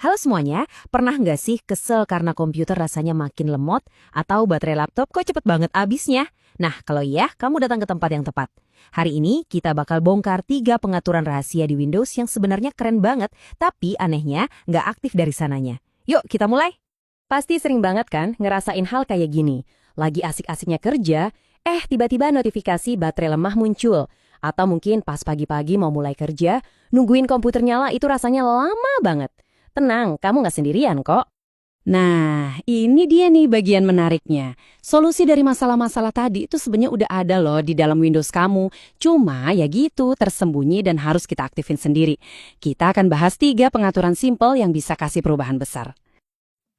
Halo semuanya, pernah nggak sih kesel karena komputer rasanya makin lemot atau baterai laptop kok cepet banget habisnya? Nah, kalau iya, kamu datang ke tempat yang tepat. Hari ini kita bakal bongkar 3 pengaturan rahasia di Windows yang sebenarnya keren banget, tapi anehnya nggak aktif dari sananya. Yuk, kita mulai! Pasti sering banget kan ngerasain hal kayak gini. Lagi asik-asiknya kerja, tiba-tiba notifikasi baterai lemah muncul. Atau mungkin pas pagi-pagi mau mulai kerja, nungguin komputer nyala itu rasanya lama banget. Tenang, kamu nggak sendirian kok. Nah, ini dia nih bagian menariknya. Solusi dari masalah-masalah tadi itu sebenarnya udah ada loh di dalam Windows kamu. Cuma ya gitu, tersembunyi dan harus kita aktifin sendiri. Kita akan bahas 3 pengaturan simple yang bisa kasih perubahan besar.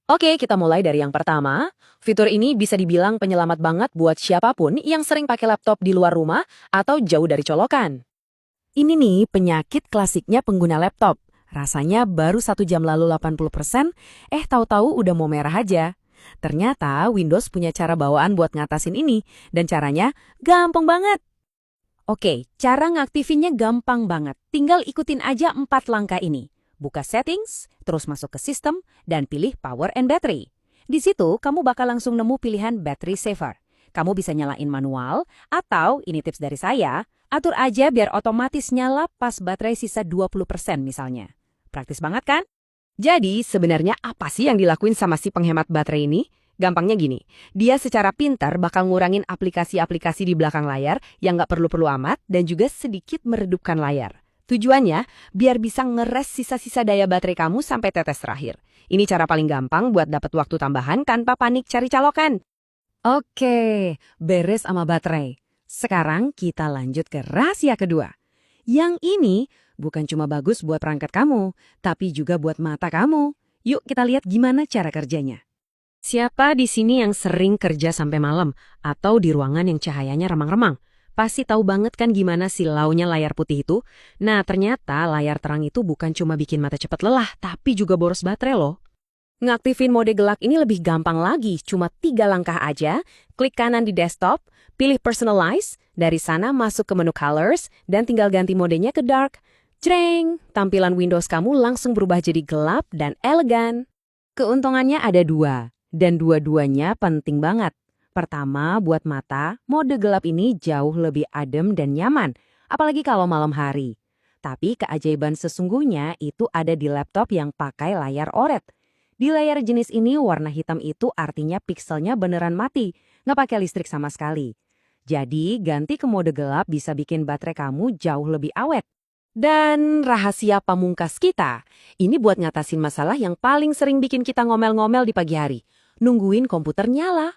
Oke, kita mulai dari yang pertama. Fitur ini bisa dibilang penyelamat banget buat siapapun yang sering pakai laptop di luar rumah atau jauh dari colokan. Ini nih penyakit klasiknya pengguna laptop. Rasanya baru 1 jam lalu 80%, tahu-tahu udah mau merah aja. Ternyata Windows punya cara bawaan buat ngatasin ini, dan caranya gampang banget. Oke, cara ngaktifinnya gampang banget. Tinggal ikutin aja 4 langkah ini. Buka settings, terus masuk ke sistem, dan pilih power and battery. Di situ kamu bakal langsung nemu pilihan battery saver. Kamu bisa nyalain manual, atau ini tips dari saya, atur aja biar otomatis nyala pas baterai sisa 20% misalnya. Praktis banget kan? Jadi sebenarnya apa sih yang dilakuin sama si penghemat baterai ini? Gampangnya gini, dia secara pintar bakal ngurangin aplikasi-aplikasi di belakang layar yang nggak perlu-perlu amat dan juga sedikit meredupkan layar. Tujuannya biar bisa ngeres sisa-sisa daya baterai kamu sampai tetes terakhir. Ini cara paling gampang buat dapat waktu tambahan tanpa panik cari calokan. Oke, beres sama baterai. Sekarang kita lanjut ke rahasia kedua. Yang ini bukan cuma bagus buat perangkat kamu, tapi juga buat mata kamu. Yuk kita lihat gimana cara kerjanya. Siapa di sini yang sering kerja sampai malam atau di ruangan yang cahayanya remang-remang? Pasti tahu banget kan gimana silaunya layar putih itu? Nah, ternyata layar terang itu bukan cuma bikin mata cepat lelah, tapi juga boros baterai loh. Ngaktifin mode gelap ini lebih gampang lagi, cuma 3 langkah aja. Klik kanan di desktop, pilih personalize, dari sana masuk ke menu colors, dan tinggal ganti modenya ke dark. Jreng, tampilan Windows kamu langsung berubah jadi gelap dan elegan. Keuntungannya ada 2, dan dua-duanya penting banget. Pertama, buat mata, mode gelap ini jauh lebih adem dan nyaman, apalagi kalau malam hari. Tapi keajaiban sesungguhnya itu ada di laptop yang pakai layar OLED. Di layar jenis ini warna hitam itu artinya pikselnya beneran mati, nggak pakai listrik sama sekali. Jadi ganti ke mode gelap bisa bikin baterai kamu jauh lebih awet. Dan rahasia pamungkas kita, ini buat ngatasin masalah yang paling sering bikin kita ngomel-ngomel di pagi hari. Nungguin komputer nyala.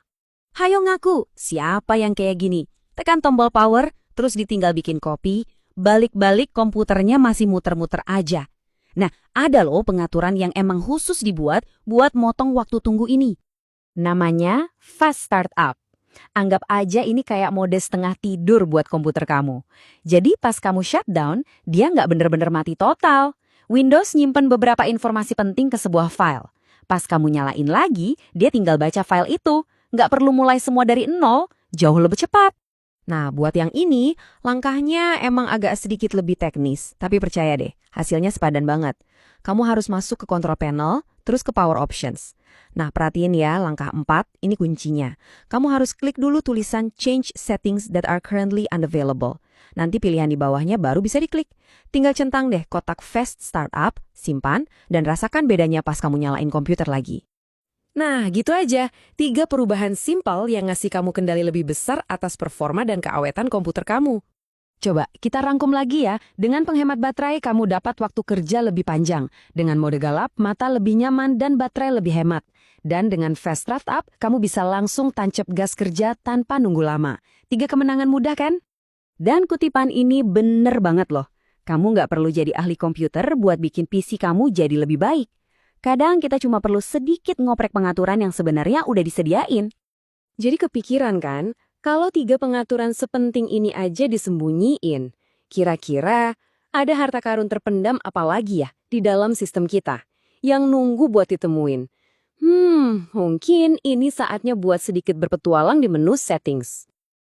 Hayo ngaku, siapa yang kayak gini? Tekan tombol power, terus ditinggal bikin kopi, balik-balik komputernya masih muter-muter aja. Nah, ada loh pengaturan yang emang khusus dibuat buat motong waktu tunggu ini. Namanya Fast Startup. Anggap aja ini kayak mode setengah tidur buat komputer kamu. Jadi pas kamu shutdown, dia nggak bener-bener mati total. Windows nyimpen beberapa informasi penting ke sebuah file. Pas kamu nyalain lagi, dia tinggal baca file itu. Nggak perlu mulai semua dari nol, jauh lebih cepat. Nah, buat yang ini, langkahnya emang agak sedikit lebih teknis. Tapi percaya deh, hasilnya sepadan banget. Kamu harus masuk ke control panel, terus ke power options. Nah, perhatiin ya, langkah 4, ini kuncinya. Kamu harus klik dulu tulisan change settings that are currently unavailable. Nanti pilihan di bawahnya baru bisa diklik. Tinggal centang deh kotak Fast Startup, simpan, dan rasakan bedanya pas kamu nyalain komputer lagi. Nah, gitu aja. 3 perubahan simpel yang ngasih kamu kendali lebih besar atas performa dan keawetan komputer kamu. Coba, kita rangkum lagi ya. Dengan penghemat baterai, kamu dapat waktu kerja lebih panjang. Dengan mode gelap, mata lebih nyaman dan baterai lebih hemat. Dan dengan Fast Startup, kamu bisa langsung tancap gas kerja tanpa nunggu lama. 3 kemenangan mudah kan? Dan kutipan ini bener banget loh. Kamu nggak perlu jadi ahli komputer buat bikin PC kamu jadi lebih baik. Kadang kita cuma perlu sedikit ngoprek pengaturan yang sebenarnya udah disediain. Jadi kepikiran kan, kalau 3 pengaturan sepenting ini aja disembunyiin, kira-kira ada harta karun terpendam apa lagi ya di dalam sistem kita yang nunggu buat ditemuin? Mungkin ini saatnya buat sedikit berpetualang di menu settings.